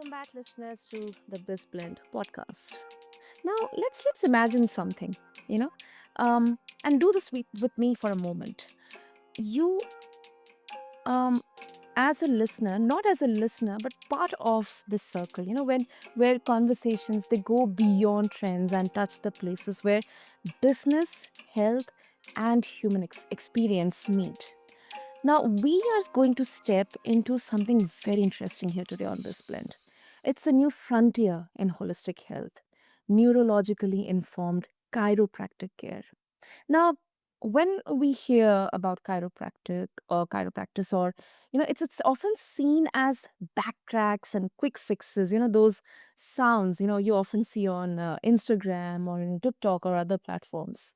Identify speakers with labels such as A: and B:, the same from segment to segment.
A: welcome back, listeners, to the Biz Blend podcast. Now, let's imagine something, you know, and do this with me for a moment. You, um, as a listener, not as a listener, but part of this circle. When where conversations they go beyond trends and touch the places where business, health, and human experience meet. Now, we are going to step into something very interesting here today on this blend. It's a new frontier in holistic health, neurologically informed chiropractic care. Now, when we hear about chiropractic or chiropractic, or it's often seen as backtracks and quick fixes. Those sounds you often see on Instagram or in TikTok or other platforms.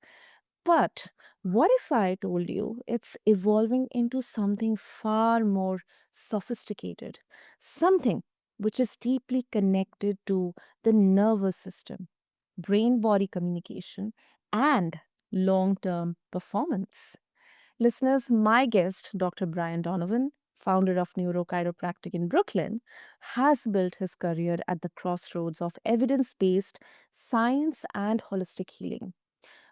A: But what if I told you it's evolving into something far more sophisticated? Something which is deeply connected to the nervous system, brain body communication, and long term performance. Listeners, my guest, Dr. Brian Donovan, founder of Neurochiropractic in Brooklyn, has built his career at the crossroads of evidence based science and holistic healing.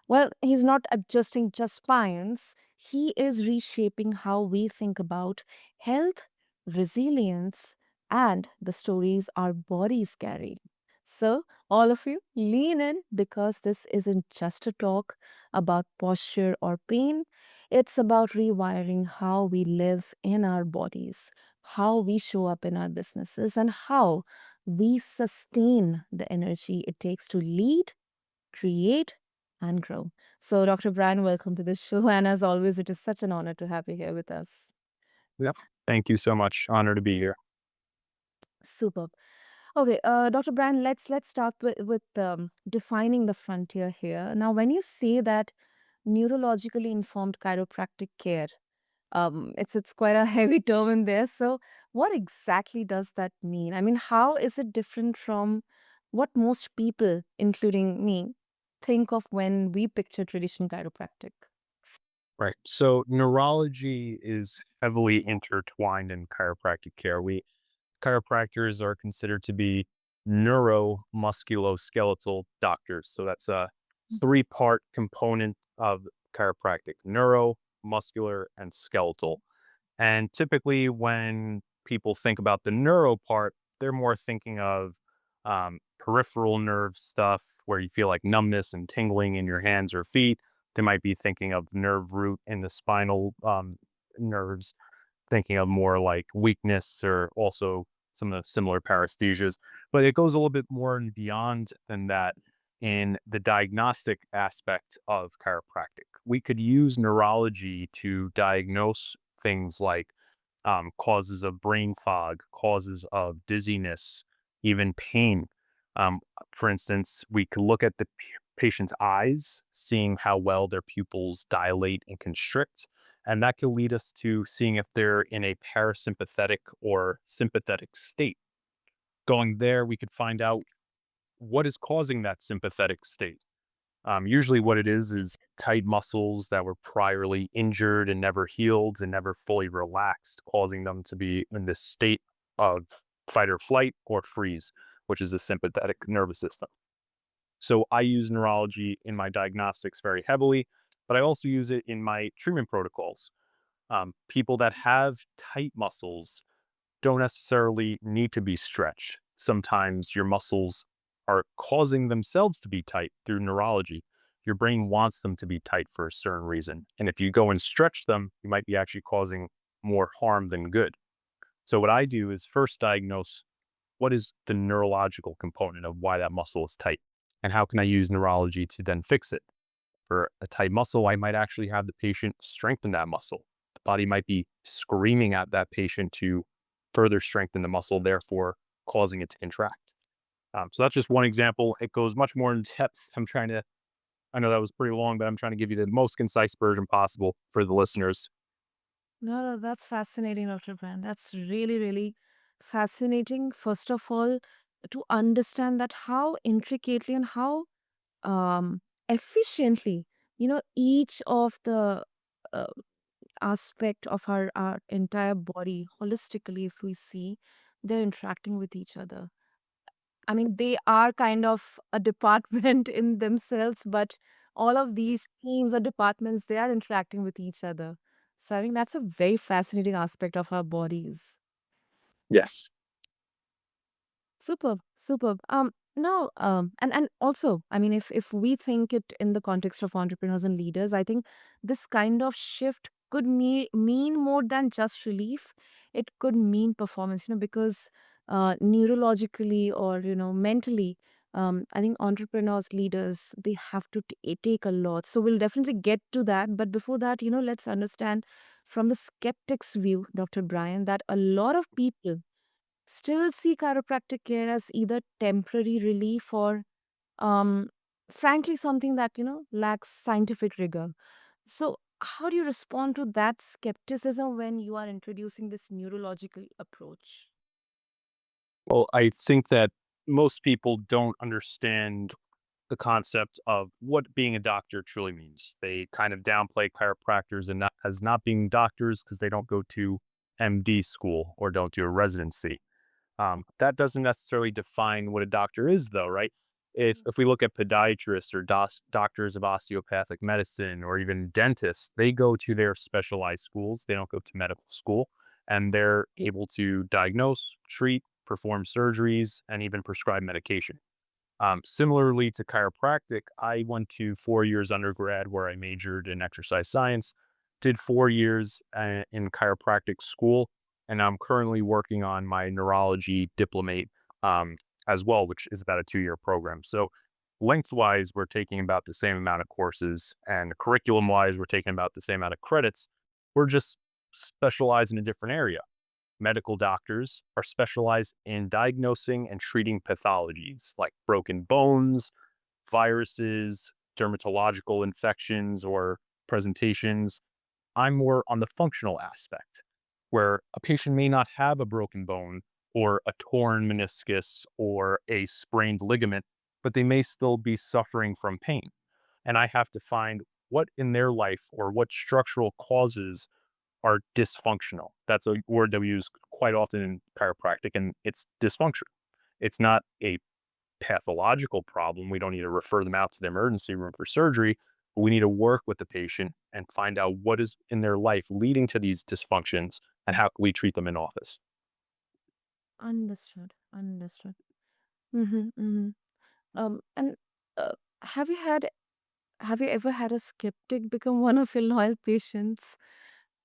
A: Well, he's not adjusting just spines, he is reshaping how we think about health, resilience, and the stories our bodies carry. So, all of you, lean in because this isn't just a talk about posture or pain. It's about rewiring how we live in our bodies, how we show up in our businesses, and how we sustain the energy it takes to lead, create, and grow. So, Dr. Brian, welcome to the show. And as always, it is such an honor to have you here with us.
B: Yep. Thank you so much. Honor to be here.
A: Superb. Okay, Dr. Brian, let's start with defining the frontier here. Now, when you say that neurologically informed chiropractic care, it's quite a heavy term in there. So, what exactly does that mean? I mean, how is it different from what most people, including me, think of when we picture traditional chiropractic?
B: Right. So neurology is heavily intertwined in chiropractic care. We chiropractors are considered to be neuromusculoskeletal doctors. So that's a three-part component of chiropractic: neuro, muscular, and skeletal. And typically, when people think about the neuro part, they're more thinking of peripheral nerve stuff where you feel like numbness and tingling in your hands or feet. They might be thinking of nerve root in the spinal nerves, thinking of more like weakness or also some of the similar paresthesias. But it goes a little bit more and beyond than that in the diagnostic aspect of chiropractic. We could use neurology to diagnose things like causes of brain fog, causes of dizziness, even pain. For instance, we could look at the patient's eyes, seeing how well their pupils dilate and constrict. And that could lead us to seeing if they're in a parasympathetic or sympathetic state. Going there, we could find out what is causing that sympathetic state. Usually, what it is tight muscles that were priorly injured and never healed and never fully relaxed, causing them to be in this state of fight or flight or freeze, which is the sympathetic nervous system. So, I use neurology in my diagnostics very heavily, but I also use it in my treatment protocols. People that have tight muscles don't necessarily need to be stretched. Sometimes your muscles are causing themselves to be tight through neurology. Your brain wants them to be tight for a certain reason. And if you go and stretch them, you might be actually causing more harm than good. So, what I do is first diagnose what is the neurological component of why that muscle is tight, and how can I use neurology to then fix it. For a tight muscle, I might actually have the patient strengthen that muscle. The body might be screaming at that patient to further strengthen the muscle, therefore causing it to contract. So that's just one example. It goes much more in depth. I know that was pretty long, but I'm trying to give you the most concise version possible for the listeners.
A: No, that's fascinating, Dr. Brand. That's really, really fascinating. First of all, to understand that how intricately and how um, efficiently, each of the uh, aspect of our entire body holistically, if we see, they're interacting with each other. I mean, they are kind of a department in themselves, but all of these teams or departments, they are interacting with each other. So I think that's a very fascinating aspect of our bodies.
B: Yes.
A: Superb, superb. Now, and also, I mean, if we think it in the context of entrepreneurs and leaders, I think this kind of shift could mean more than just relief. It could mean performance, because neurologically or mentally, I think entrepreneurs, leaders, they have to take a lot. So we'll definitely get to that. But before that, let's understand from the skeptic's view, Dr. Brian, that a lot of people still see chiropractic care as either temporary relief or um frankly something that lacks scientific rigor. So how do you respond to that skepticism when you are introducing this neurological approach?
B: Well, I think that most people don't understand the concept of what being a doctor truly means. They kind of downplay chiropractors and not as not being doctors because they don't go to MD school or don't do a residency. That doesn't necessarily define what a doctor is, though, right? If we look at podiatrists or doctors of osteopathic medicine or even dentists, they go to their specialized schools. They don't go to medical school, and they're able to diagnose, treat, perform surgeries, and even prescribe medication. Similarly to chiropractic, I went to 4 years undergrad where I majored in exercise science, did 4 years in chiropractic school, and I'm currently working on my neurology diplomate as well, which is about a 2 year program. So, lengthwise, we're taking about the same amount of courses, and curriculum wise, we're taking about the same amount of credits. We're just specialized in a different area. Medical doctors are specialized in diagnosing and treating pathologies like broken bones, viruses, dermatological infections, or presentations. I'm more on the functional aspect, where a patient may not have a broken bone or a torn meniscus or a sprained ligament, but they may still be suffering from pain. And I have to find what in their life or what structural causes are dysfunctional. That's a word that we use quite often in chiropractic, and it's dysfunction. It's not a pathological problem. We don't need to refer them out to the emergency room for surgery. But we need to work with the patient and find out what is in their life leading to these dysfunctions and how can we treat them in office.
A: Understood, understood. Mm-hmm. And uh, have you had have you ever had a skeptic become one of your loyal patients?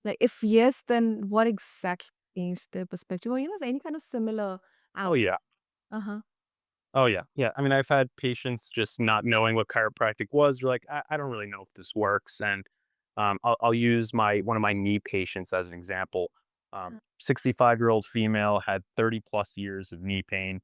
A: Like, if yes, then what exactly changed their perspective? Or, any kind of similar
B: Oh,
A: out.
B: yeah.
A: Uh-huh.
B: Oh, yeah. Yeah. I mean, I've had patients just not knowing what chiropractic was. They're like, I don't really know if this works. And I'll use one of my knee patients as an example. 65-year-old female had 30 plus years of knee pain,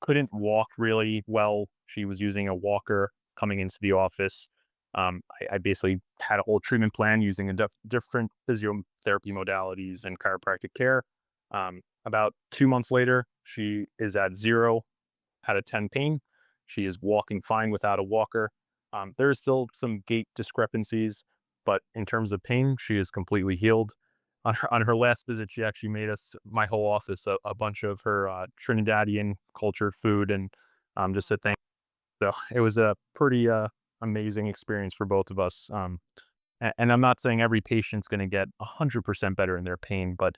B: couldn't walk really well. She was using a walker coming into the office. I basically had a whole treatment plan using different physiotherapy modalities and chiropractic care. About 2 months later, she is at 0 out of 10 pain. She is walking fine without a walker. There is still some gait discrepancies, but in terms of pain, she is completely healed. On her last visit, she actually made my whole office, a bunch of her Trinidadian cultured food, and just to thank. So it was a pretty amazing experience for both of us. And I'm not saying every patient's going to get 100% better in their pain, but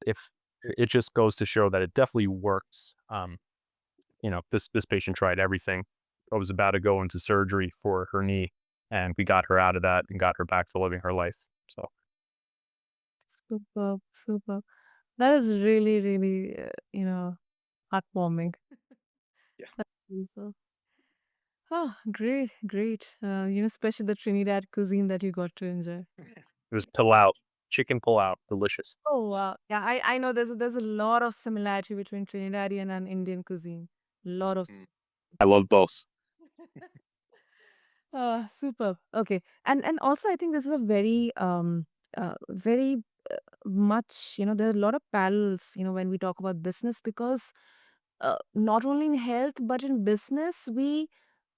B: if it just goes to show that it definitely works. This patient tried everything. I was about to go into surgery for her knee, and we got her out of that and got her back to living her life. So
A: Super, super. That is really, really, heartwarming.
B: yeah,
A: So, oh, great, great. Especially the Trinidad cuisine that you got to enjoy.
B: it was pilau, chicken pilau, delicious.
A: Oh wow. Yeah, I know there's a lot of similarity between Trinidadian and Indian cuisine. Lot of
B: Mm. I love both.
A: superb. Okay. And also I think this is a very very much, there are a lot of parallels, when we talk about business because not only in health but in business we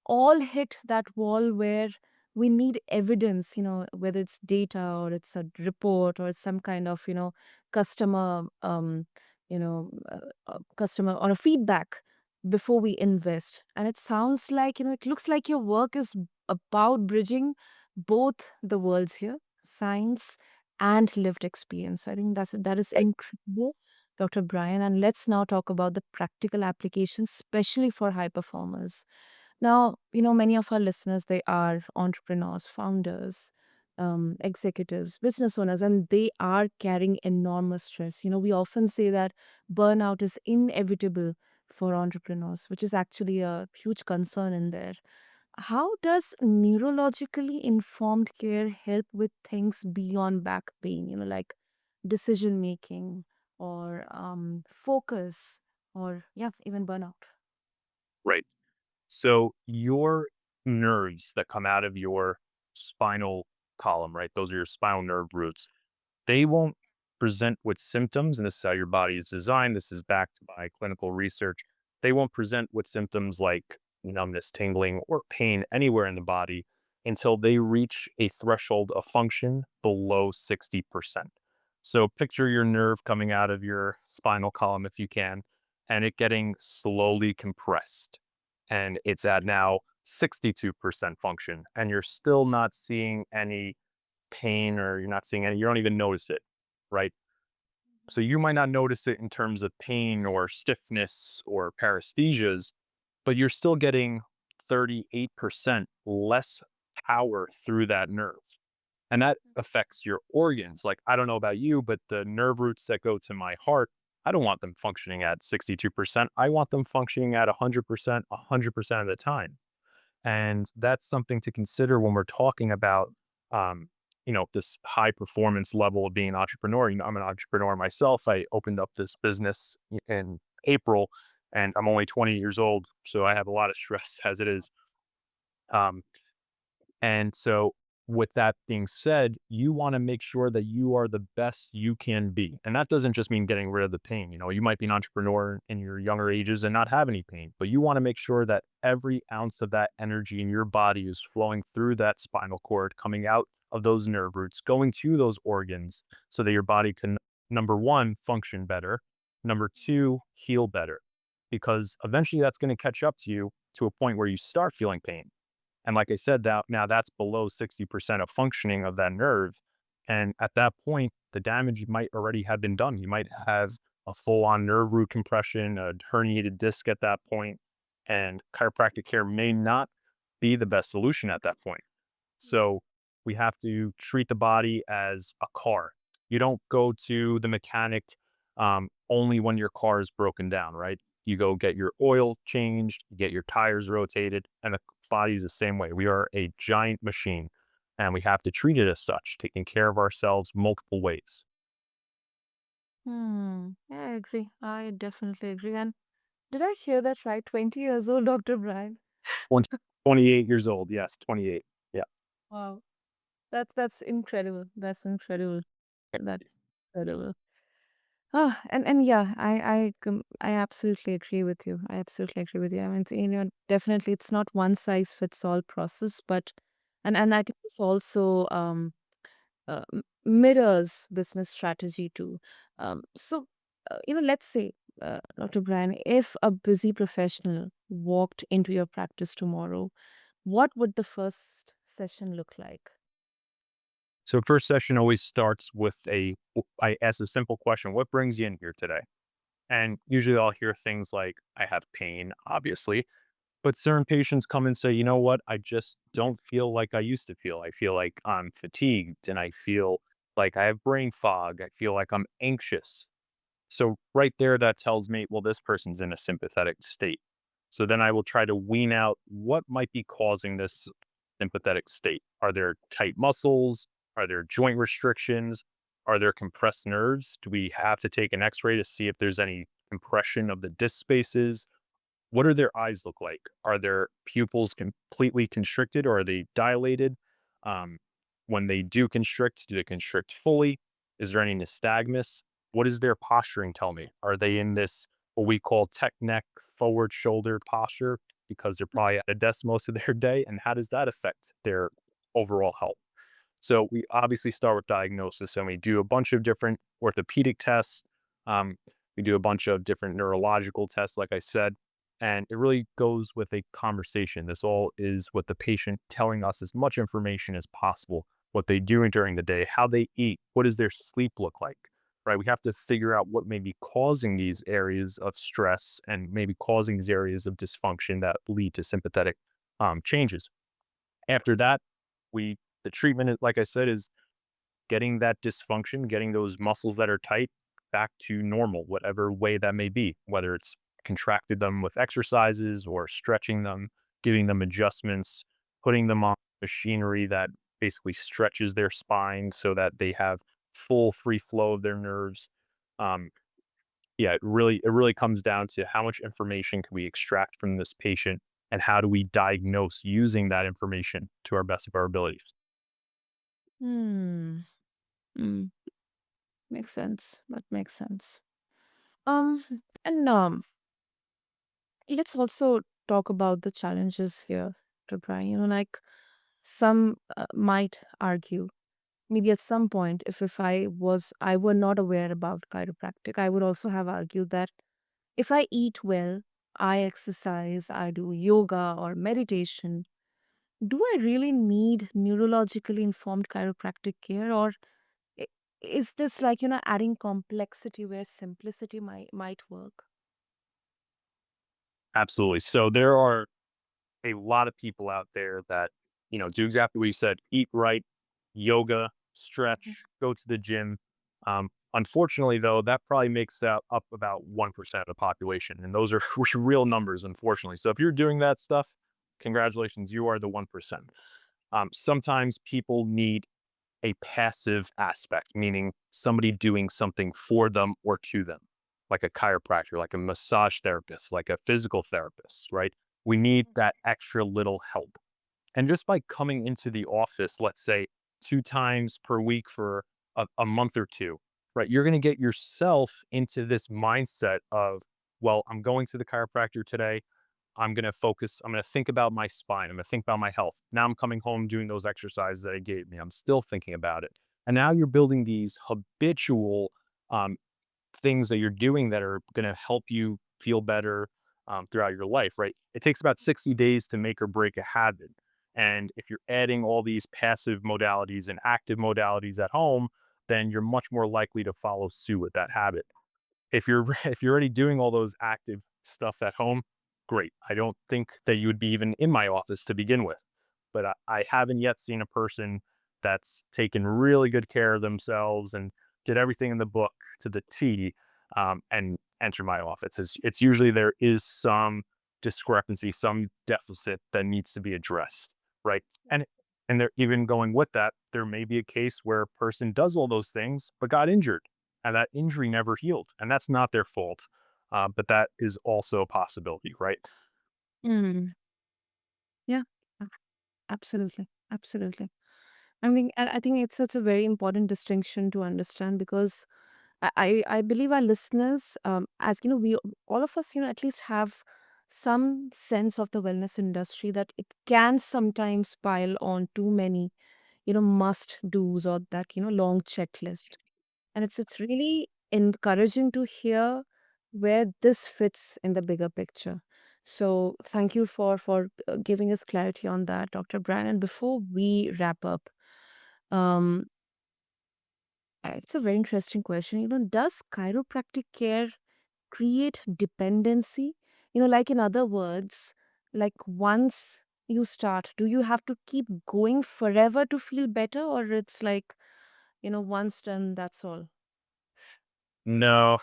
A: all hit that wall where we need evidence, whether it's data or it's a report or it's some kind of, customer customer or a feedback before we invest. And it sounds like, it looks like your work is about bridging both the worlds here, science and lived experience. I think that is
B: Right.
A: incredible, Dr. Brian. And let's now talk about the practical applications, especially for high performers. Now, many of our listeners, they are entrepreneurs, founders, executives, business owners, and they are carrying enormous stress. We often say that burnout is inevitable for entrepreneurs, which is actually a huge concern in there. How does neurologically informed care help with things beyond back pain, like decision making or focus or, yeah, even burnout?
B: Right. So your nerves that come out of your spinal column, right? Those are your spinal nerve roots. They won't present with symptoms, and this is how your body is designed. This is backed by clinical research. They won't present with symptoms like numbness, tingling, or pain anywhere in the body until they reach a threshold of function below 60%. So picture your nerve coming out of your spinal column if you can, and it getting slowly compressed. And it's at now 62% function, and you're still not seeing any pain or you're not seeing any, you don't even notice it, right? So you might not notice it in terms of pain or stiffness or paresthesias, but you're still getting 38% less power through that nerve. And that affects your organs. Like, I don't know about you, but the nerve roots that go to my heart, I don't want them functioning at 62%. I want them functioning at 100%, 100% of the time. And that's something to consider when we're talking about, um, this high performance level of being an entrepreneur. I'm an entrepreneur myself. I opened up this business in April, and I'm only 20 years old, so I have a lot of stress as it is. Um, and so, with that being said, you want to make sure that you are the best you can be. And that doesn't just mean getting rid of the pain. You might be an entrepreneur in your younger ages and not have any pain, but you want to make sure that every ounce of that energy in your body is flowing through that spinal cord, coming out of those nerve roots, going to those organs so that your body can, number one, function better, number two, heal better. Because eventually that's going to catch up to you to a point where you start feeling pain, and like I said, that now that's below 60% of functioning of that nerve. And at that point, the damage might already have been done. You might have a full on nerve root compression, a herniated disc at that point, and chiropractic care may not be the best solution at that point. So we have to treat the body as a car. You don't go to the mechanic only when your car is broken down, right? You go get your oil changed, you get your tires rotated, and the body's the same way. We are a giant machine, and we have to treat it as such, taking care of ourselves multiple ways.
A: Yeah, I agree. I definitely agree. And did I hear that right? 20 years old, Dr. Brian.
B: Once 28 years old, yes, 28. Yeah.
A: Wow. That's incredible. That's incredible. That's incredible. Oh, and yeah, I absolutely agree with you. I absolutely agree with you. I mean, definitely it's not one size fits all process, but and I think it's also mirrors business strategy too. Let's say, Dr. Brian, if a busy professional walked into your practice tomorrow, what would the first session look like?
B: So first session always starts with I ask a simple question: what brings you in here today? And usually I'll hear things like, I have pain, obviously, but certain patients come and say, you know what? I just don't feel like I used to feel. I feel like I'm fatigued and I feel like I have brain fog. I feel like I'm anxious. So, right there, that tells me, well, this person's in a sympathetic state. So then I will try to wean out what might be causing this sympathetic state. Are there tight muscles? Are there joint restrictions? Are there compressed nerves? Do we have to take an x ray to see if there's any compression of the disc spaces? What do their eyes look like? Are their pupils completely constricted or are they dilated? Um, when they do constrict, do they constrict fully? Is there any nystagmus? What does their posturing tell me? Are they in this, what we call tech neck, forward shoulder posture, because they're probably at a desk most of their day? And how does that affect their overall health? So we obviously start with diagnosis and we do a bunch of different orthopedic tests. Um, We do a bunch of different neurological tests, like I said, and it really goes with a conversation. This all is with the patient telling us as much information as possible, what they do during the day, how they eat, what does their sleep look like, right? We have to figure out what may be causing these areas of stress and maybe causing these areas of dysfunction that lead to sympathetic changes. After that, the treatment, like I said, is getting that dysfunction, getting those muscles that are tight back to normal, whatever way that may be, whether it's contracted them with exercises or stretching them, giving them adjustments, putting them on machinery that basically stretches their spine so that they have full free flow of their nerves. Um, yeah, it really comes down to how much information can we extract from this patient and how do we diagnose using that information to our best of our abilities.
A: Hmm. Mm. Makes sense. That makes sense. Um, and let's also talk about the challenges here, to Brian. Like some might argue, maybe at some point, if I were not aware about chiropractic, I would also have argued that if I eat well, I exercise, I do yoga or meditation, do I really need neurologically informed chiropractic care, or i- is this like adding complexity where simplicity might work?
B: Absolutely. So there are a lot of people out there that, do exactly what you said, eat right, yoga,
A: Mhm.
B: stretch, go to the gym. Unfortunately, though, that probably makes up about 1% of the population. And those are real numbers, unfortunately. So if you're doing that stuff, congratulations, you are the 1%. Sometimes people need a passive aspect, meaning somebody doing something for them or to them, like a chiropractor, like a massage therapist, like a physical therapist, right? We need that extra little help. And just by coming into the office, let's say 2 times per week for a month or two, right? You're going to get yourself into this mindset of, well, I'm going to the chiropractor today. I'm going to think about my spine. I'm going to think about my health. Now I'm coming home doing those exercises that I gave me. I'm still thinking about it. And now you're building these habitual um, things that you're doing that are going to help you feel better throughout your life, right? It takes about 60 days to make or break a habit. And if you're adding all these passive modalities and active modalities at home, then you're much more likely to follow suit with that habit. If you're if you're already doing all those active stuff at home, great. I don't think that you would be even in my office to begin with. But I haven't yet seen a person that's taken really good care of themselves and did everything in the book to the T, and enter my office. It's usually there is some discrepancy, some deficit that needs to be addressed, right? And they're even going with that. There may be a case where a person does all those things but got injured and that injury never healed, and that's not their fault. But that is also a possibility, right?
A: Mm. Yeah, a- absolutely, absolutely. I think it's such a very important distinction to understand because I believe our listeners, as we all of us, at least have some sense of the wellness industry that it can sometimes pile on too many, must do's or that, long checklist. And it's really encouraging to hear where this fits in the bigger picture. So thank you for giving us clarity on that, Dr. Brian. And before we wrap up, um, it's a very interesting question. Does chiropractic care create dependency? Like in other words, like once you start, do you have to keep going forever to feel better, or it's like, once done, that's all?
B: No,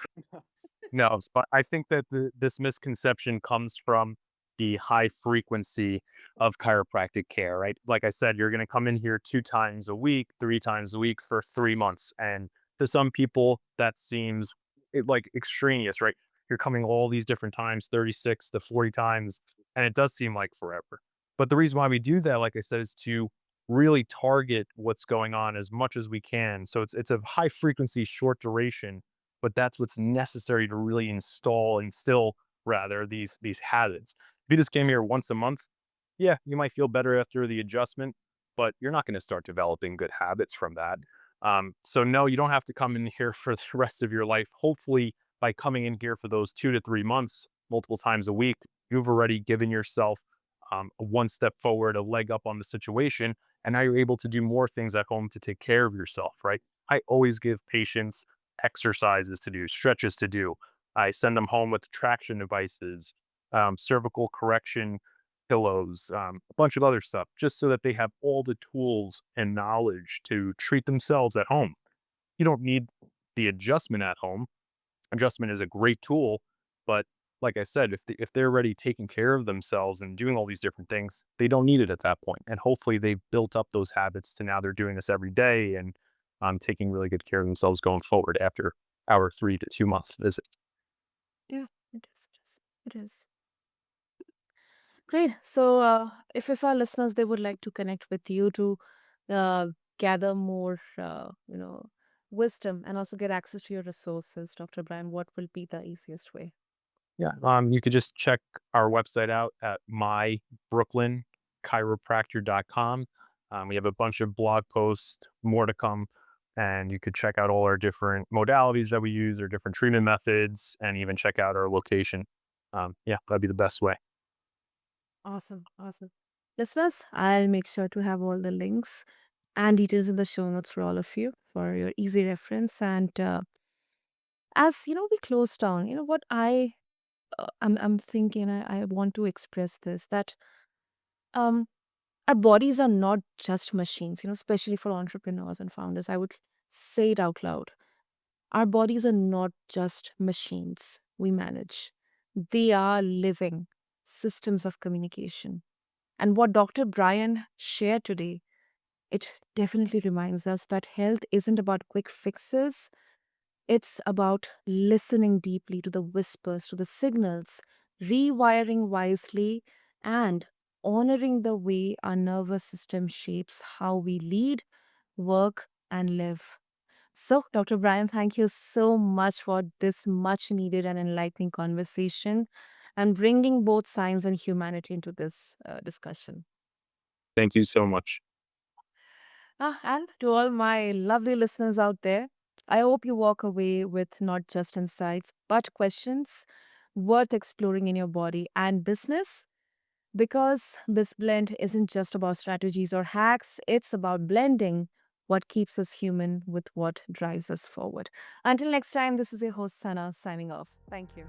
B: no. But I think that this misconception comes from the high frequency of chiropractic care, right? Like I said, you're going to come in here 2 times a week, 3 times a week for 3 months. And to some people, that seems like extraneous, right? You're coming all these different times, 36 to 40 times, and it does seem like forever. But the reason why we do that, like I said, is to really target what's going on as much as we can. So it's a high frequency, short duration, but that's what's necessary to really instill rather these habits. If you just came here once a month, yeah, you might feel better after the adjustment, but you're not going to start developing good habits from that. So no, you don't have to come in here for the rest of your life. Hopefully, by coming in here for those 2 to 3 months, multiple times a week, you've already given yourself a one step forward, a leg up on the situation, and now you're able to do more things at home to take care of yourself, right? I always give patients exercises to do, stretches to do. I send them home with traction devices, cervical correction pillows, a bunch of other stuff, just so that they have all the tools and knowledge to treat themselves at home. You don't need the adjustment at home. Adjustment is a great tool, but like I said, if they're already taking care of themselves and doing all these different things, they don't need it at that point. And hopefully, they've built up those habits to now they're doing this every day and taking really good care of themselves going forward after our 3 to 2 month visit.
A: Yeah, it is. It is. It is. Great. So, if our listeners they would like to connect with you to uh, gather more, wisdom and also get access to your resources, Dr. Brian, what will be the easiest way?
B: Yeah. You could just check our website out at mybrooklynchiropractor.com. We have a bunch of blog posts, more to come, and you could check out all our different modalities that we use, our different treatment methods, and even check out our location. Yeah, that'd be the best way.
A: Awesome. Awesome. Listeners, I'll make sure to have all the links and details in the show notes for all of you for your easy reference. And as you know, we close down. You know what I'm thinking. I want to express this that um our bodies are not just machines. You know, especially for entrepreneurs and founders, I would say it out loud. Our bodies are not just machines we manage. They are living systems of communication. And what Dr. Brian shared today, it definitely reminds us that health isn't about quick fixes. It's about listening deeply to the whispers, to the signals, rewiring wisely, and honoring the way our nervous system shapes how we lead, work, and live. So, Dr. Brian, thank you so much for this much needed and enlightening conversation and bringing both science and humanity into this discussion.
B: Thank you so much.
A: And to all my lovely listeners out there, I hope you walk away with not just insights, but questions worth exploring in your body and business. Because this blend isn't just about strategies or hacks, it's about blending what keeps us human with what drives us forward. Until next time, this is your host, Sana, signing off. Thank you.